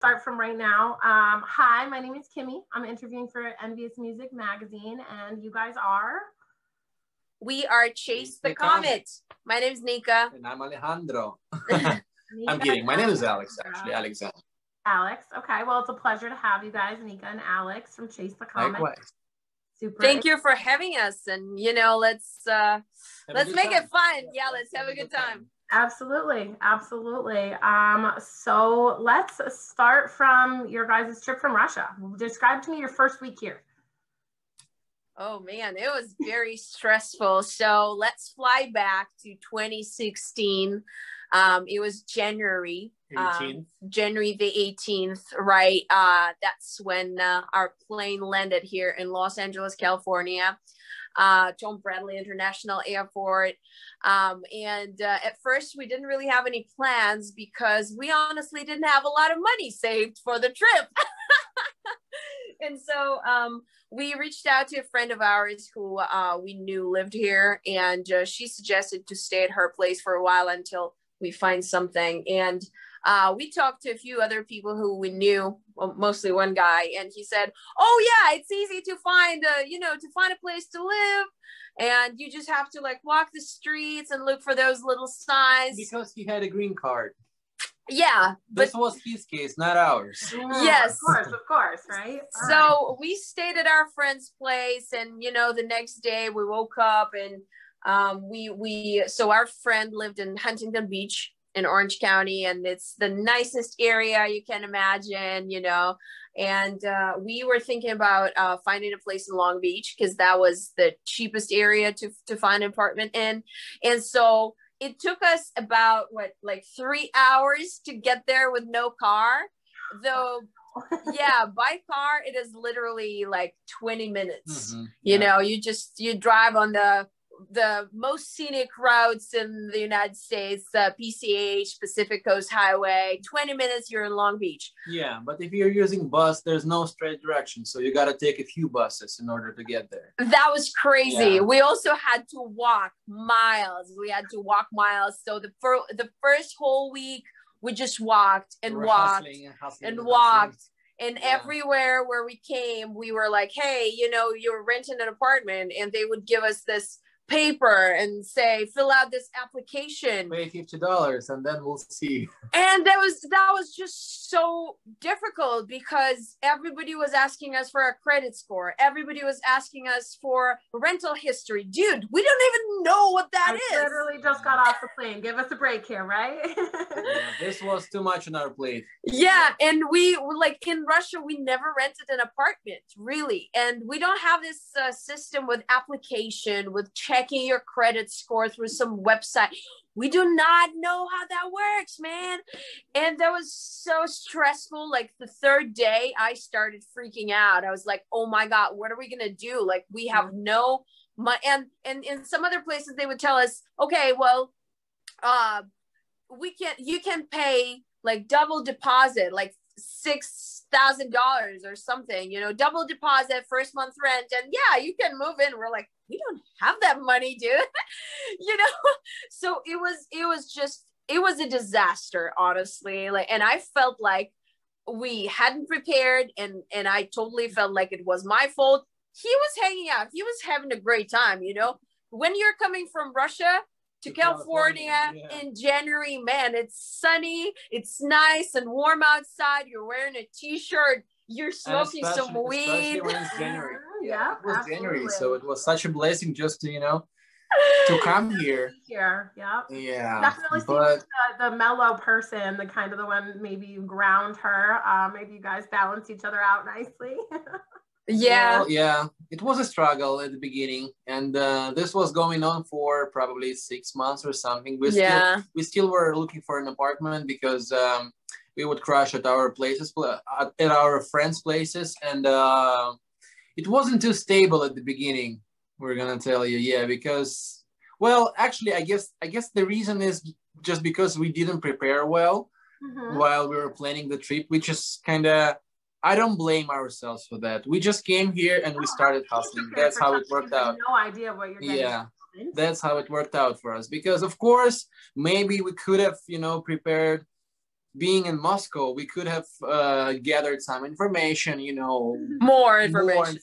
Start from right now. Hi, my name is Kimmy. I'm interviewing for Envious Music Magazine, and you guys are? We are Chase the Comet. My name is Nika. And I'm Alejandro. I'm kidding. My name is Alex, actually. Alexander. Alex. Okay. Well, it's a pleasure to have you guys, Nika and Alex from Chase the Comet. Likewise. Super. Thank you for having us. And, you know, let's make it fun. Yeah, let's have a good time. Absolutely. Absolutely. So let's start from your guys' trip from Russia. Describe to me your first week here. Oh, man, it was very stressful. So let's fly back to 2016. It was January 18th. January the 18th, right? That's when our plane landed here in Los Angeles, California. Tom Bradley International Airport. And at first we didn't really have any plans because we honestly didn't have a lot of money saved for the trip. And so we reached out to a friend of ours who we knew lived here, and she suggested to stay at her place for a while until we find something. And we talked to a few other people who we knew, well, mostly one guy, and he said, oh yeah, it's easy to find a place to live, and you just have to like walk the streets and look for those little signs. Because he had a green card. Yeah, this was his case, not ours. Yes, of course, right? So we stayed at our friend's place, and you know, the next day we woke up, and so our friend lived in Huntington Beach in Orange County, and it's the nicest area you can imagine, you know. And we were thinking about finding a place in Long Beach because that was the cheapest area to find an apartment in. And so it took us about 3 hours to get there with no car, though. Yeah, by car it is literally like 20 minutes. You know, you drive on the most scenic routes in the United States, PCH, Pacific Coast Highway. 20 minutes, you're in Long Beach. Yeah, but if you're using bus, there's no straight direction, so you got to take a few buses in order to get there. That was crazy. Yeah. We also had to walk miles. So the first whole week we just walked and walked and walked. And everywhere where we came, we were like, hey, you know, you're renting an apartment, and they would give us this paper and say, fill out this application, pay $50 and then we'll see. And that was just so difficult because everybody was asking us for a credit score, everybody was asking us for rental history. Dude, we don't even know what that is. Literally just got off the plane. Give us a break here, right? Yeah, this was too much on our plate. Yeah, and we like in Russia we never rented an apartment, really, and we don't have this system with application, with checking your credit score through some website. We do not know how that works, man. And that was so stressful. Like the third day I started freaking out. I was like, oh my God, what are we gonna do? Like we have no money. And in some other places they would tell us, okay, well, you can pay like double deposit, like $6,000 or something, you know, double deposit, first month rent, and yeah, you can move in. We're like, we don't have that money, dude. You know, so it was a disaster, honestly. Like, and I felt like we hadn't prepared, and I totally felt like it was my fault. He was hanging out, he was having a great time, you know. When you're coming from Russia to California in January, man, it's sunny, it's nice and warm outside, you're wearing a t-shirt, you're smoking some weed. Especially when it's January. Yeah, it was absolutely. January, so it was such a blessing just to, you know, to come here. Yeah. Definitely but seems the mellow person, the kind of the one maybe you ground her. Maybe you guys balance each other out nicely. Yeah. Well, yeah, it was a struggle at the beginning, and this was going on for probably 6 months or something. We still were looking for an apartment because we would crash at our places, at our friends' places, and it wasn't too stable at the beginning. We're gonna tell you, yeah, because, well, actually, I guess the reason is just because we didn't prepare well while we were planning the trip, which is kind of. I don't blame ourselves for that. We just came here and we started hustling. That's how it worked out. No idea what you're getting. Yeah, that's how it worked out for us. Because of course, maybe we could have, you know, prepared being in Moscow, we could have gathered some information, you know. More information.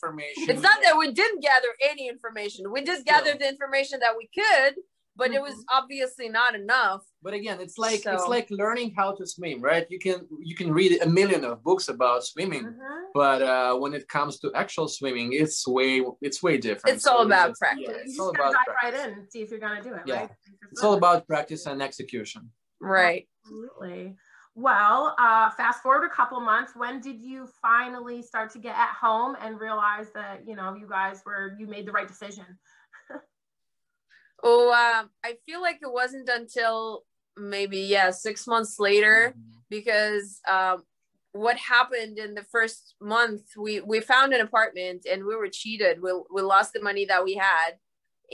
It's not that we didn't gather any information. We did gather the information that we could, but it was obviously not enough. But again, it's like learning how to swim, right? You can read a million of books about swimming, but when it comes to actual swimming, it's way different. It's all about practice. Yeah, it's all about dive right in and see if you're gonna do it, right? It's all about practice and execution. Right. Absolutely. Well, fast forward a couple months. When did you finally start to get at home and realize that, you know, you made the right decision? I feel like it wasn't until maybe 6 months later, because what happened in the first month, we found an apartment and we were cheated. We lost the money that we had,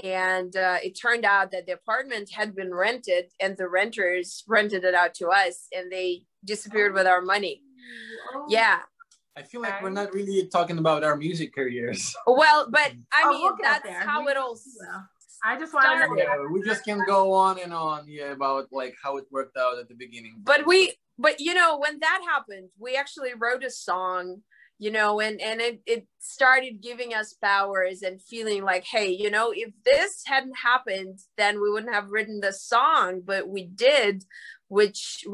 and it turned out that the apartment had been rented and the renters rented it out to us, and they disappeared with our money. Yeah. I feel like we're not really talking about our music careers. Well, but I mean, that's how it all I just want to know. We just can go on and on about like how it worked out at the beginning. But you know, when that happened, we actually wrote a song, you know, and it started giving us powers and feeling like, hey, you know, if this hadn't happened, then we wouldn't have written the song, but we did, which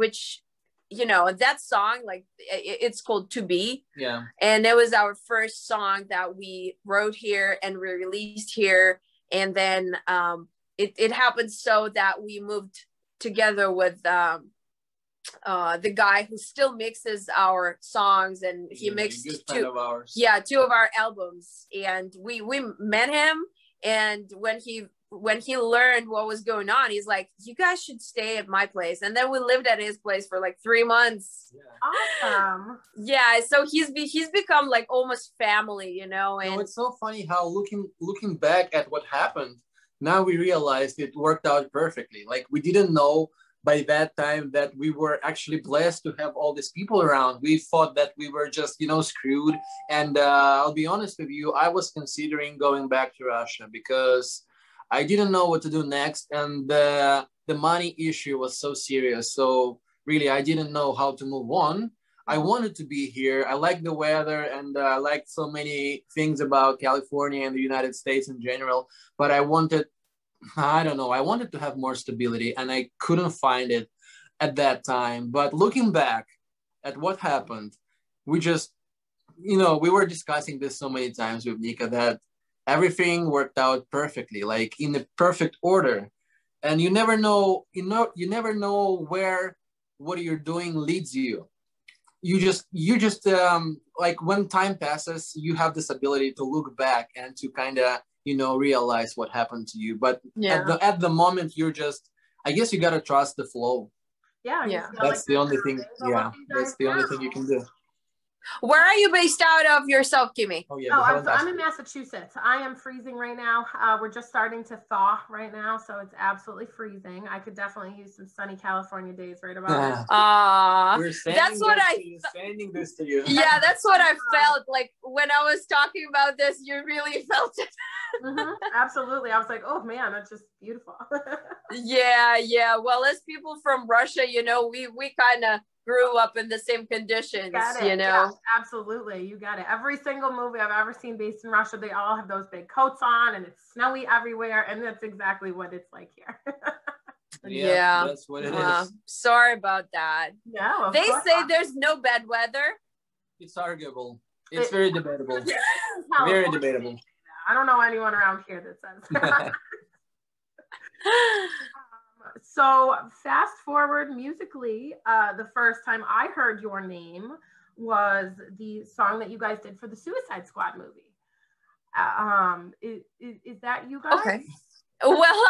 you know, that song, like it's called To Be. Yeah. And it was our first song that we wrote here and we released here. And then it happened so that we moved together with the guy who still mixes our songs, and he mixed two of our albums. And we met him, and when he learned what was going on, he's like, you guys should stay at my place. And then we lived at his place for like 3 months. Awesome. Yeah, so he's become like almost family, you know. And it's so funny how looking back at what happened, now we realized it worked out perfectly. Like, we didn't know by that time that we were actually blessed to have all these people around. We thought that we were just, you know, screwed. And I'll be honest with you, I was considering going back to Russia because I didn't know what to do next, and the money issue was so serious. So really, I didn't know how to move on. I wanted to be here. I liked the weather, and I liked so many things about California and the United States in general. But I wanted to have more stability, and I couldn't find it at that time. But looking back at what happened, we just, you know, we were discussing this so many times with Nika that everything worked out perfectly, like in the perfect order. And you never know where what you're doing leads you. You just like when time passes, you have this ability to look back and to kind of, you know, realize what happened to you. But at the moment, you're just, I guess you got to trust the flow. Yeah. That's the only thing. Yeah. That's the only thing you can do. Where are you based out of yourself, Kimmy? I'm in Massachusetts. I am freezing right now. We're just starting to thaw right now, so it's absolutely freezing. I could definitely use some sunny California days right about now. That's what sending this to you. Yeah, that's what I felt like when I was talking about this. You really felt it. Absolutely. I was like, oh man, that's just beautiful. Yeah. Well, as people from Russia, you know, we kind of grew up in the same conditions, you know. Yeah, absolutely, you got it. Every single movie I've ever seen based in Russia, they all have those big coats on, and it's snowy everywhere, and that's exactly what it's like here. Yeah, that's what it is. Sorry about that. Yeah, they say there's no bad weather. It's arguable. It's very debatable. Very debatable. I don't know anyone around here that says that. So fast forward musically, the first time I heard your name was the song that you guys did for the Suicide Squad movie. Is that you guys? Okay. Well,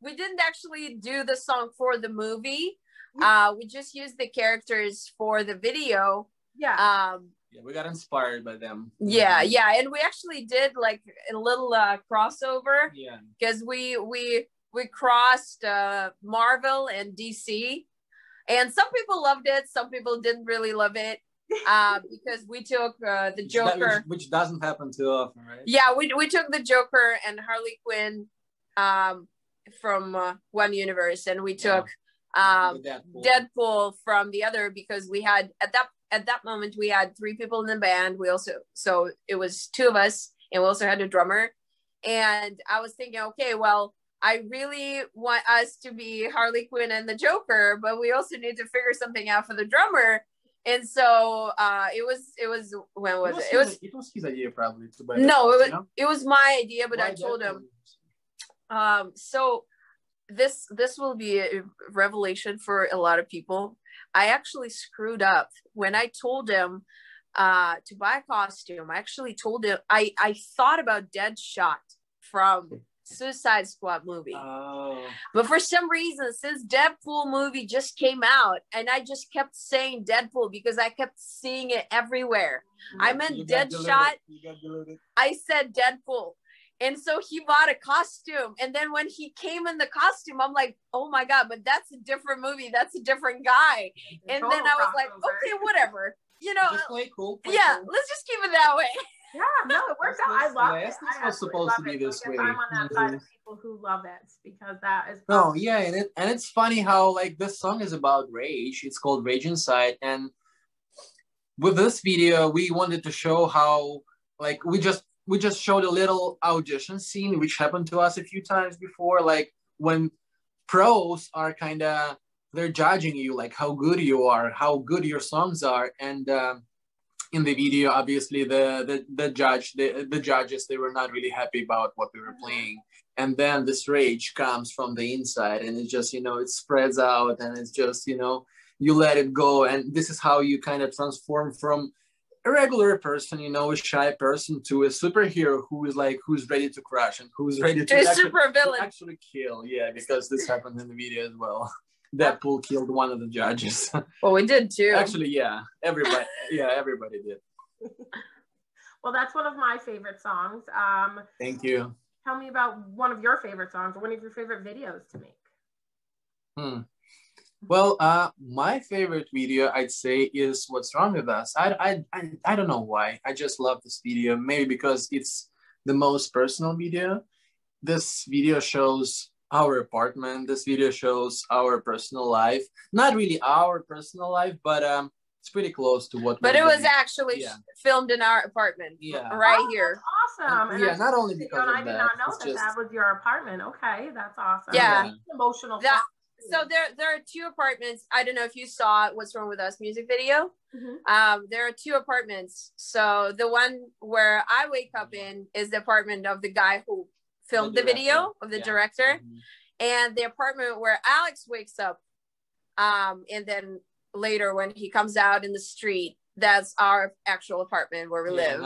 we didn't actually do the song for the movie. We just used the characters for the video. Yeah. We got inspired by them. Yeah, and we actually did like a little crossover. Yeah. Because we crossed Marvel and DC, and some people loved it, some people didn't really love it, because we took the Joker, which doesn't happen too often, right? Yeah, we took the Joker and Harley Quinn from one universe, and we took Deadpool from the other, because we had at that moment we had 3 people in the band. So it was 2 of us, and we also had a drummer. And I was thinking, okay, well, I really want us to be Harley Quinn and the Joker, but we also need to figure something out for the drummer. And so it was when was it? It was his idea, probably. It was my idea, but I told him. So this will be a revelation for a lot of people. I actually screwed up when I told him to buy a costume. I actually told him I thought about Deadshot from Suicide Squad movie. But for some reason, since Deadpool movie just came out, and I just kept saying Deadpool because I kept seeing it everywhere. I meant Deadshot. I said Deadpool. And so he bought a costume. And then when he came in the costume, I'm like, oh my God, but that's a different movie. That's a different guy. And then I was like, okay, whatever. Just play cool. Let's just keep it that way. Yeah, no, it works out. I love it. This was supposed to be this way. I'm on that side of people who love it, because that is. No, yeah, and it's funny how like this song is about rage. It's called Rage Inside, and with this video, we wanted to show how like we just showed a little audition scene, which happened to us a few times before, like when pros are they're judging you, like how good you are, how good your songs are, and. In the video, obviously the judges, they were not really happy about what we were playing, and then this rage comes from the inside, and it just it spreads out, and it's just you let it go, and this is how you kind of transform from a regular person, a shy person, to a superhero who's ready to crash and who's ready to actually kill. Yeah, because this happened in the video as well. Deadpool killed one of the judges. Well, we did too. Actually, yeah, everybody did. Well, that's one of my favorite songs. Thank you. Tell me about one of your favorite songs, or one of your favorite videos to make. Well, my favorite video, I'd say, is What's Wrong With Us. I don't know why. I just love this video. Maybe because it's the most personal video. This video shows our apartment. This video shows our personal life. Not really our personal life, but it's pretty close to what. But it was actually filmed in our apartment. Yeah, right here. That's awesome. And not only because of I did not know that was your apartment. Okay, that's awesome. Yeah, emotional. So there are 2 apartments. I don't know if you saw What's Wrong With Us music video. There are 2 apartments. So the one where I wake up in is the apartment of the guy who filmed the video, of the director, and the apartment where Alex wakes up, and then later when he comes out in the street, that's our actual apartment where we live.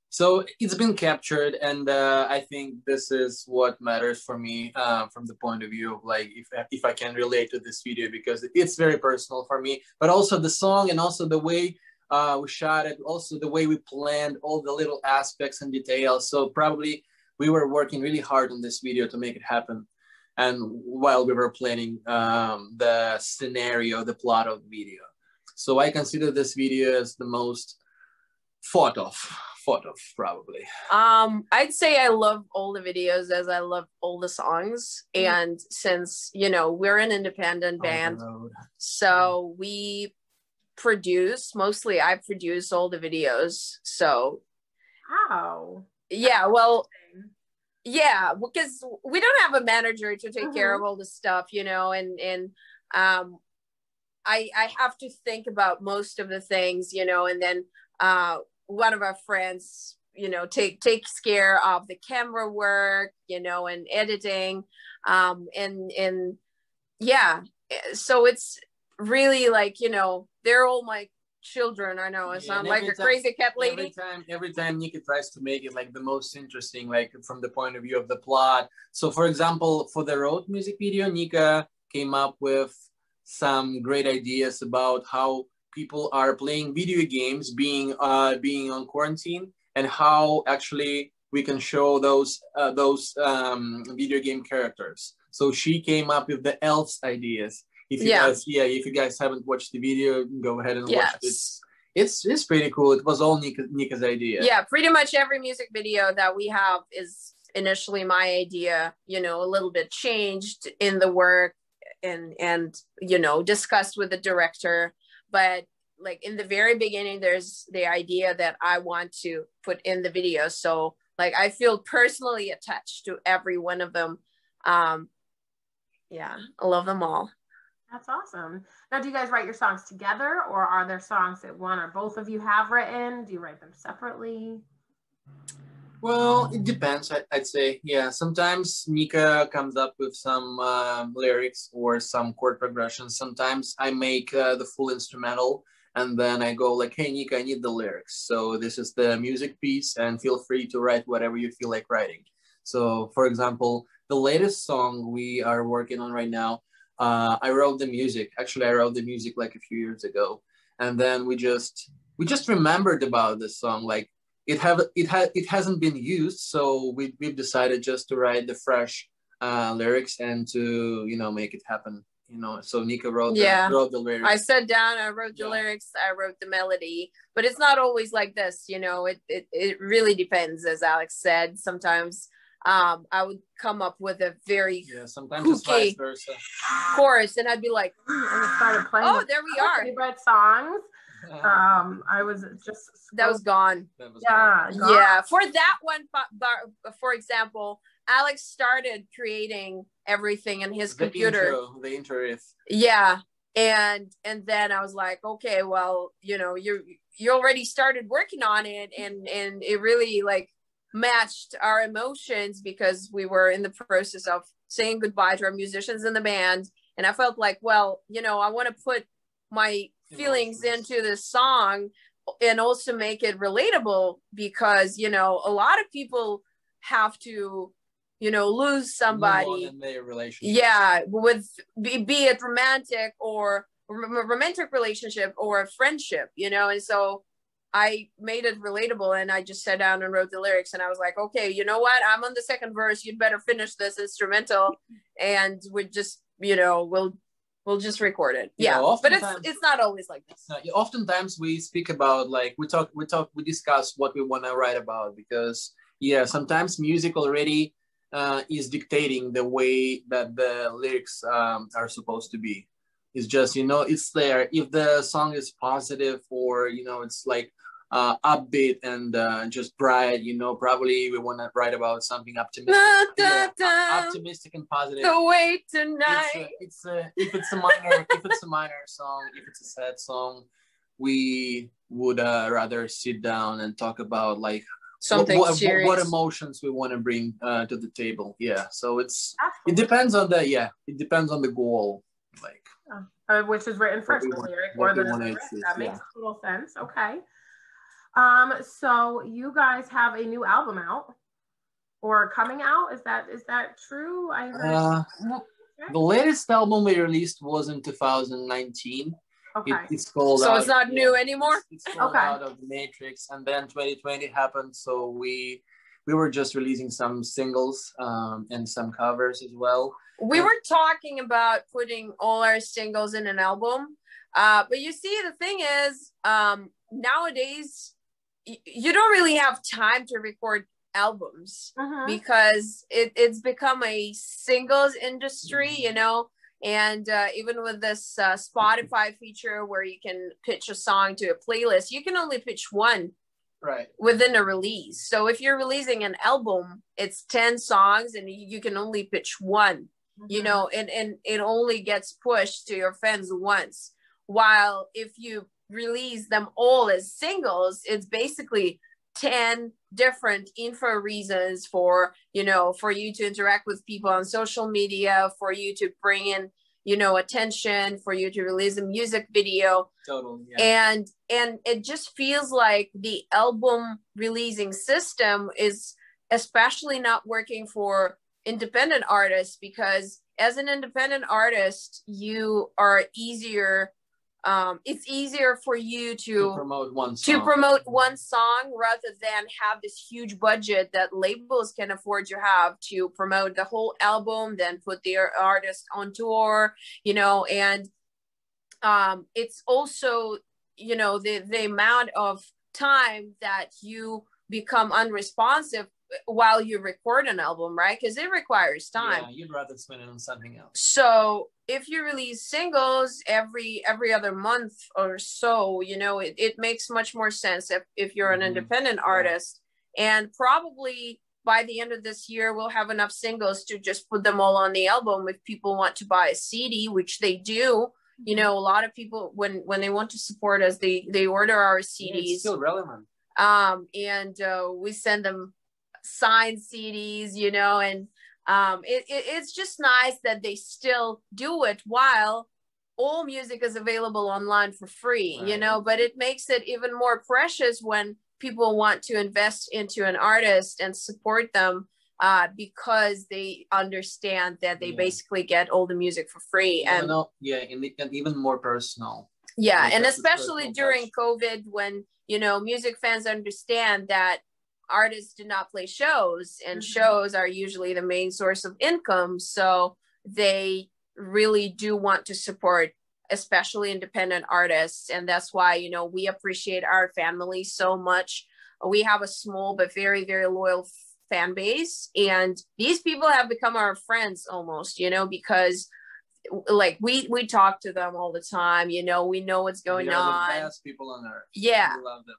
So it's been captured, and I think this is what matters for me, from the point of view of like if I can relate to this video, because it's very personal for me, but also the song, and also the way we shot it, also the way we planned all the little aspects and details. So probably we were working really hard on this video to make it happen. And while we were planning the scenario, the plot of the video. So I consider this video as the most thought of probably. I'd say I love all the videos as I love all the songs. And since, we're an independent band, so we produce, mostly I produce all the videos. So wow. Yeah, well, yeah, because we don't have a manager to take care of all the stuff, and I have to think about most of the things, and then one of our friends, takes care of the camera work, and editing, and yeah, so it's really like, they're all my children. I know I sound like a crazy cat lady. Every time Nika tries to make it like the most interesting, like from the point of view of the plot. So for example, for the road music video, Nika came up with some great ideas about how people are playing video games, being on quarantine, and how actually we can show those video game characters. So she came up with the elves ideas. If you guys haven't watched the video, go ahead and watch it. It's pretty cool. It was all Nika's idea. Yeah, pretty much every music video that we have is initially my idea, a little bit changed in the work, and you know, discussed with the director. But like in the very beginning, there's the idea that I want to put in the video. So like I feel personally attached to every one of them. Yeah, I love them all. That's awesome. Now, do you guys write your songs together, or are there songs that one or both of you have written? Do you write them separately? Well, it depends. I'd say, yeah. Sometimes Nika comes up with some lyrics or some chord progressions. Sometimes I make the full instrumental, and then I go like, "Hey, Nika, I need the lyrics. So this is the music piece, and feel free to write whatever you feel like writing." So, for example, the latest song we are working on right now, I wrote the music. Actually, I wrote the music like a few years ago, and then we just remembered about this song. Like it hasn't been used, so we've decided just to write the fresh lyrics and to, you know, make it happen. You know, so Nika wrote the lyrics. I sat down, I wrote the lyrics, I wrote the melody, but it's not always like this, you know. It really depends, as Alex said. Sometimes I would come up with a very sometimes it's vice versa chorus, and I'd be like, and it started playing. Oh, there we are. Favorite songs. I was just that was gone. Gone. Yeah. For that one, for example, Alex started creating everything in his computer. The intro riff. Yeah. And then I was like, okay, well, you know, you already started working on it, and it really like matched our emotions, because we were in the process of saying goodbye to our musicians in the band. And I felt like, well, you know, I want to put my feelings into this song and also make it relatable, because, you know, a lot of people have to, you know, lose somebody in their relationship. Yeah, with be it romantic or romantic relationship or a friendship, you know. And so I made it relatable, and I just sat down and wrote the lyrics, and I was like, okay, you know what, I'm on the second verse, you'd better finish this instrumental, and we just, you know, we'll just record it. But it's not always like this. Oftentimes we speak about, like, we discuss what we want to write about, because sometimes music already is dictating the way that the lyrics are supposed to be. It's just, you know, it's there. If the song is positive, or, you know, it's like upbeat and just bright, you know, probably we want to write about something optimistic, optimistic and positive. The way tonight. If it's a minor song, if it's a sad song, we would rather sit down and talk about like something serious. What emotions we want to bring to the table. Yeah, so it depends on the goal, like which is written first, the lyric or the lyric. That makes total sense. Okay. So you guys have a new album out or coming out? Is that true? I heard. The latest album we released was in 2019. Okay. It's called. So it's not new anymore. It's called Out of the Matrix, and then 2020 happened, so we were just releasing some singles and some covers as well. We were talking about putting all our singles in an album, but you see, the thing is, nowadays you don't really have time to record albums because it's become a singles industry, you know. And even with this Spotify feature where you can pitch a song to a playlist, you can only pitch one within a release. So if you're releasing an album, it's 10 songs and you can only pitch one, you know, and it only gets pushed to your fans once. While if you release them all as singles, it's basically 10 different info reasons for, you know, for you to interact with people on social media, for you to bring in, you know, attention, for you to release a music video. Totally. Yeah. And it just feels like the album releasing system is especially not working for independent artists, because as an independent artist, you are easier. It's easier for you to promote one song rather than have this huge budget that labels can afford to have to promote the whole album, then put their artist on tour, you know. And it's also, you know, the amount of time that you become unresponsive while you record an album, right? Because it requires time. Yeah, you'd rather spend it on something else. So if you release singles every other month or so, you know, it makes much more sense if you're an independent artist. And probably by the end of this year, we'll have enough singles to just put them all on the album. If people want to buy a CD, which they do, you know, a lot of people, when they want to support us, they order our CDs. It's still relevant. And we send them signed CDs, you know, and it's just nice that they still do it while all music is available online for free, right. You know, but it makes it even more precious when people want to invest into an artist and support them because they understand that they basically get all the music for free. And even more personal. Yeah, and especially during COVID, when, you know, music fans understand that artists do not play shows, and shows are usually the main source of income. So they really do want to support especially independent artists. And that's why, you know, we appreciate our family so much. We have a small but very, very loyal fan base. And these people have become our friends almost, you know, because like we talk to them all the time, you know, we know what's going on. The best people on earth. Yeah. We love them.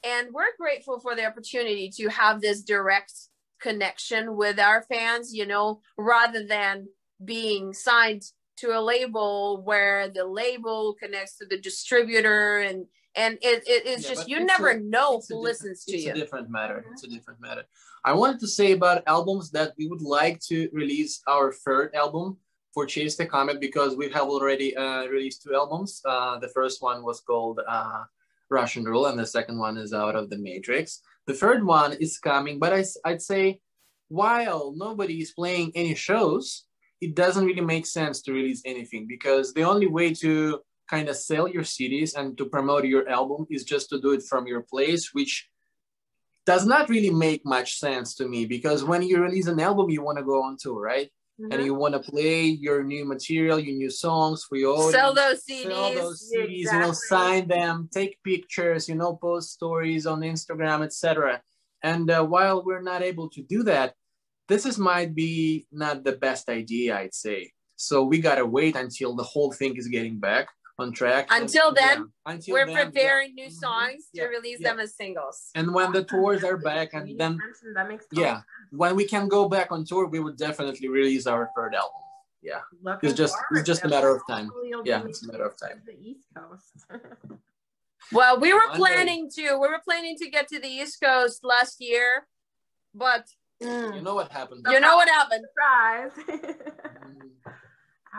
And we're grateful for the opportunity to have this direct connection with our fans, you know, rather than being signed to a label where the label connects to the distributor, and it's just, you never know who listens to you. It's a different matter. It's a different matter. I wanted to say about albums that we would like to release our third album for Chase the Comet, because we have already released 2 albums. The first one was called Russian Rule, and the second one is Out of the Matrix. The third one is coming, but I'd say while nobody is playing any shows, it doesn't really make sense to release anything, because the only way to kind of sell your CDs and to promote your album is just to do it from your place, which does not really make much sense to me, because when you release an album, you want to go on tour, right? And you want to play your new material, your new songs for your audience. Sell those CDs. Exactly. You know, sign them, take pictures, you know, post stories on Instagram, etc. And while we're not able to do that, this might be not the best idea, I'd say. So we got to wait until the whole thing is getting back on track. Until then, we're preparing new songs to release them as singles. And when the tours are back, and then, when we can go back on tour, we would definitely release our third album. Yeah, it's just a matter of time. Yeah, it's a matter of time. The East Coast. Well, we were planning to get to the East Coast last year, but you know what happened. You know what happened. Surprise.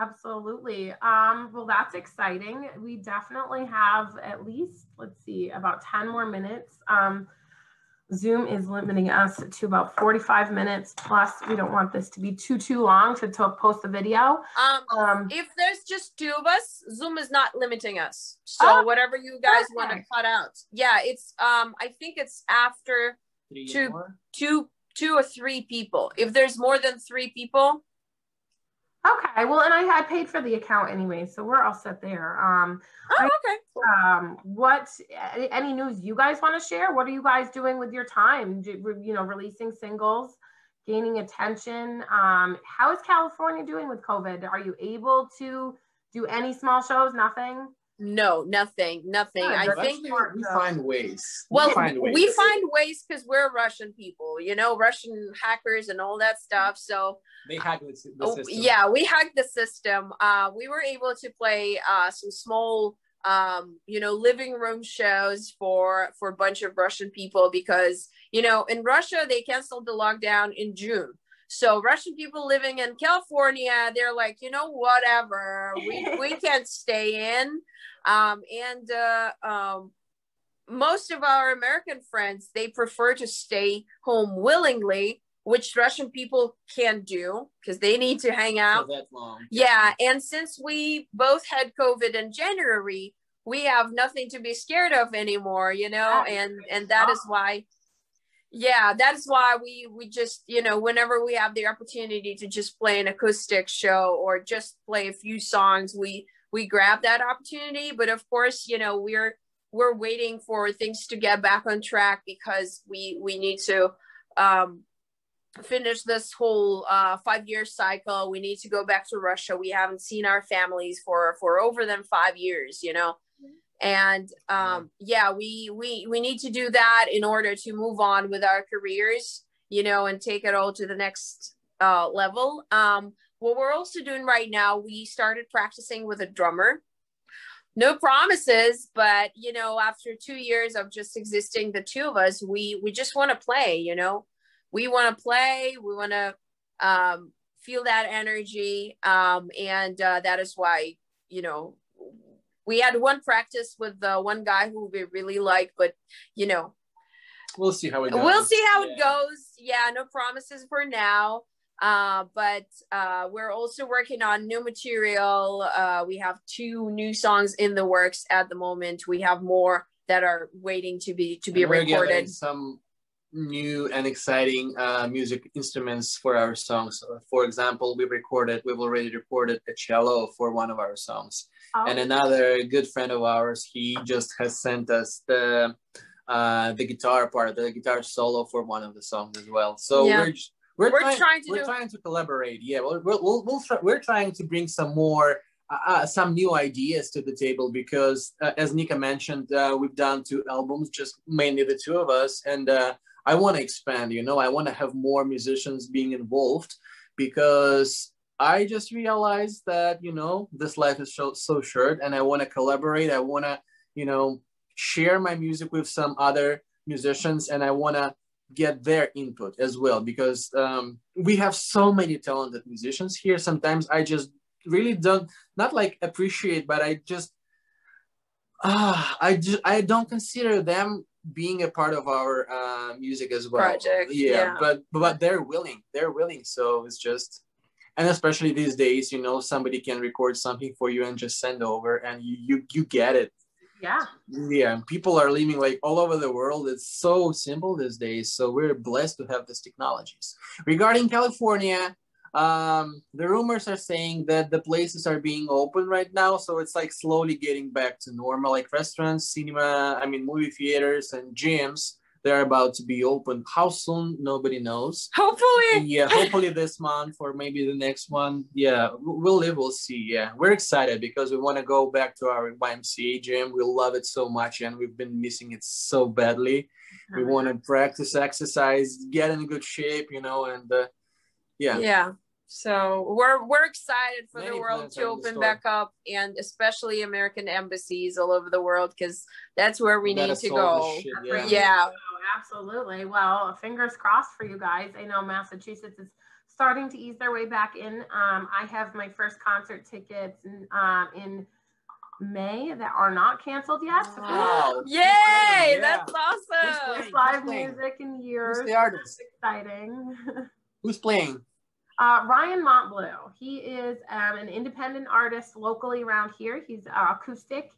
Absolutely. Well, that's exciting. We definitely have at least, let's see, about 10 more minutes. Zoom is limiting us to about 45 minutes. Plus, we don't want this to be too long to post the video. If there's just 2 of us, Zoom is not limiting us. So whatever you guys want to cut out. Yeah, it's I think it's after 2 or 3 people. If there's more than 3 people. Okay, well, and I paid for the account anyway, so we're all set there. Okay. What, any news you guys want to share? What are you guys doing with your time? You know, releasing singles, gaining attention. How is California doing with COVID? Are you able to do any small shows? Nothing? No, nothing. I think we find ways. Well, we find ways because we're Russian people, you know, Russian hackers and all that stuff. So they hacked the system. Yeah, we hacked the system. We were able to play some small, you know, living room shows for a bunch of Russian people because, you know, in Russia they canceled the lockdown in June. So Russian people living in California, they're like, you know, whatever, we can't stay in. Most of our American friends, they prefer to stay home willingly, which Russian people can't do because they need to hang out. For that long. Yeah. And since we both had COVID in January, we have nothing to be scared of anymore, you know, and that is why. Yeah, that's why we just, you know, whenever we have the opportunity to just play an acoustic show or just play a few songs, we grab that opportunity. But of course, you know, we're waiting for things to get back on track because we need to finish this whole 5-year cycle. We need to go back to Russia. We haven't seen our families for over than 5 years, you know. And we need to do that in order to move on with our careers, you know, and take it all to the next level. What we're also doing right now, we started practicing with a drummer. No promises, but, you know, after 2 years of just existing, the two of us, we just want to play, you know. We want to play. We want to feel that energy. And that is why, you know, we had one practice with one guy who we really like, but, you know, we'll see how it goes. We'll see how it goes. Yeah, no promises for now. But we're also working on new material. We have 2 new songs in the works at the moment. We have more that are waiting to be recorded. Some new and exciting music instruments for our songs. For example, we've already recorded a cello for one of our songs. Oh. And another good friend of ours, he just has sent us the guitar solo for one of the songs as well. So yeah. We're trying to collaborate. Yeah, we're trying to bring some more some new ideas to the table, because as Nika mentioned, we've done 2 albums, just mainly the 2 of us, and I want to expand, you know. I want to have more musicians being involved, because I just realized that, you know, this life is so short, and I want to collaborate. I want to, you know, share my music with some other musicians, and I want to get their input as well, because we have so many talented musicians here. Sometimes I just really don't, not like appreciate, but I don't consider them being a part of our music as well. Project. Yeah. But they're willing. So it's just, and especially these days, you know, somebody can record something for you and just send over, and you get it. Yeah, people are living like all over the world. It's so simple these days. So we're blessed to have these technologies. Regarding California, the rumors are saying that the places are being open right now. So it's like slowly getting back to normal, like restaurants, movie theaters and gyms. They're about to be open. How soon? Nobody knows. Hopefully. Yeah, hopefully this month or maybe the next one. Yeah, we'll live, we'll see. Yeah, we're excited because we want to go back to our YMCA gym. We love it so much, and we've been missing it so badly. We want to practice exercise, get in good shape, you know, and yeah. Yeah. So we're excited for the world to open back up, and especially American embassies all over the world, because that's where we need to go. Yeah. Oh, absolutely. Well, fingers crossed for you guys. I know Massachusetts is starting to ease their way back in. I have my first concert tickets in May that are not canceled yet. So wow. Yay! That's awesome. First live music in years. Who's the artist? It's exciting. Who's playing? Ryan Montbleu. He is an independent artist locally around here. He's acoustic.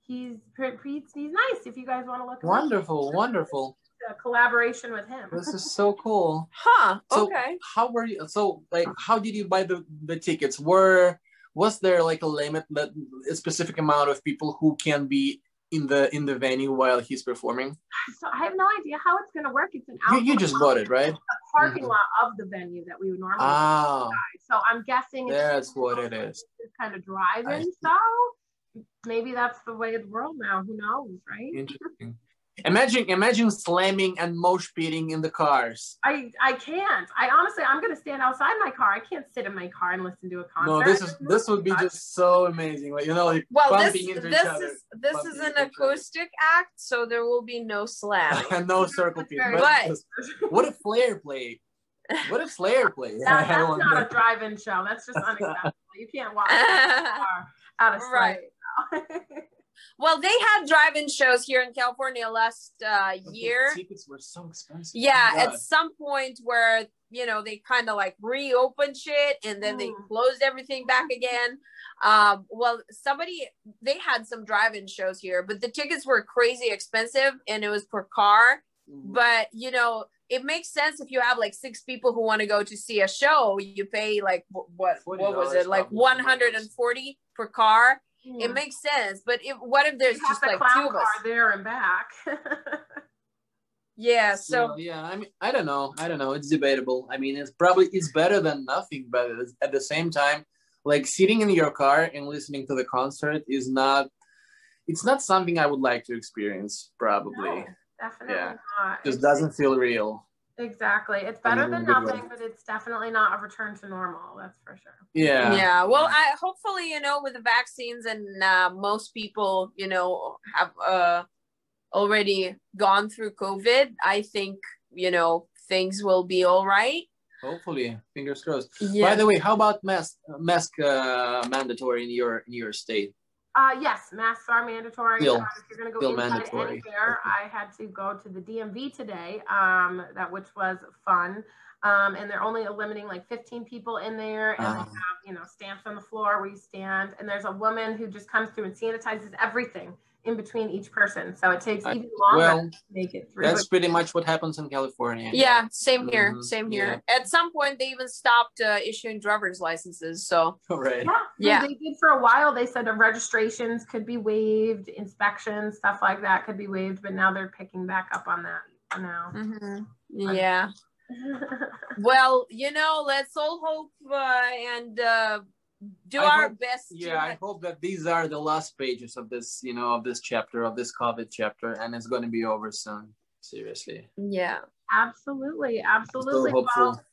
He's nice. If you guys want to look. Wonderful, wonderful. A collaboration with him. This is so cool. Huh? So okay. How were you? So like, how did you buy the tickets? Was there like a limit, a specific amount of people who can be in the venue while he's performing? So I have no idea how it's going to work. It's an outdoor. You just bought it, right? A parking lot of the venue that we would normally. Oh. So I'm guessing that's what it is. It's kind of drive-in style. Maybe that's the way of the world now. Who knows, right? Interesting. Imagine slamming and mosh pitting in the cars. I can't. I'm gonna stand outside my car. I can't sit in my car and listen to a concert. No, this would be just so amazing. Like, you know, like bumping into each other. This is an acoustic act, so there will be no slam. And no circle pit. But what if Flair played? That's not a drive-in show. That's just unacceptable. You can't walk out of sight. Right. Well, they had drive-in shows here in California last year. The tickets were so expensive. Yeah, at some point where, you know, they kind of like reopened shit and then they closed everything back again. Well, they had some drive-in shows here, but the tickets were crazy expensive and it was per car. But, you know, it makes sense if you have like 6 people who want to go to see a show. You pay like, what was it? Like $140 per car. It makes sense, but what if there's just like 2 of us there and back? Yeah. So yeah, I mean, I don't know. It's debatable. I mean, it's better than nothing, but at the same time, like sitting in your car and listening to the concert it's not something I would like to experience, probably. No, definitely not. Just doesn't feel real. Exactly. It's better than nothing, but it's definitely not a return to normal. That's for sure. Yeah. Yeah. Well, I hopefully, with the vaccines and most people, have already gone through COVID, I think, things will be all right. Hopefully, fingers crossed. Yeah. By the way, how about mask mandatory in your state? Yes, masks are mandatory. Still, if you're going to go inside anywhere, I had to go to the DMV today, which was fun. And they're only limiting like 15 people in there, and they have, stamps on the floor where you stand. And there's a woman who just comes through and sanitizes everything in between each person. So it takes even longer to make it through. That's pretty much what happens in California. Yeah, same here. Same here. At some point, they even stopped issuing driver's licenses. So right. Yeah. They did for a while. They said registrations could be waived, inspections, stuff like that could be waived, but now they're picking back up on that now. Yeah. Well, let's all hope and do our best. Yeah, I hope that these are the last pages of this, of this chapter, of this COVID chapter, and it's going to be over soon. Seriously. Yeah. Absolutely. So hopeful. Well,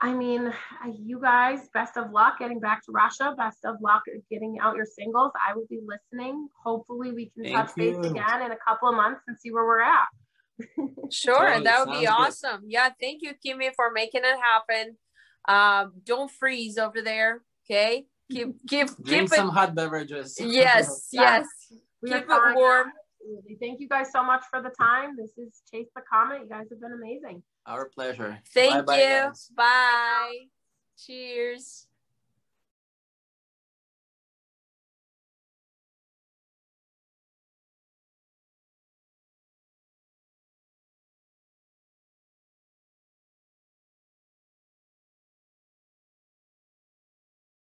I mean, you guys, best of luck getting back to Russia. Best of luck getting out your singles. I will be listening. Hopefully we can touch base again in a couple of months and see where we're at. Sure. Totally. That would be awesome. Good. Yeah. Thank you, Kimmy, for making it happen. Don't freeze over there. Okay. Drink some hot beverages. Yes. Yes. Keep it warm. Absolutely. Thank you guys so much for the time. This is Chase the Comet. You guys have been amazing. Our pleasure. Thank you. Guys. Bye. Cheers.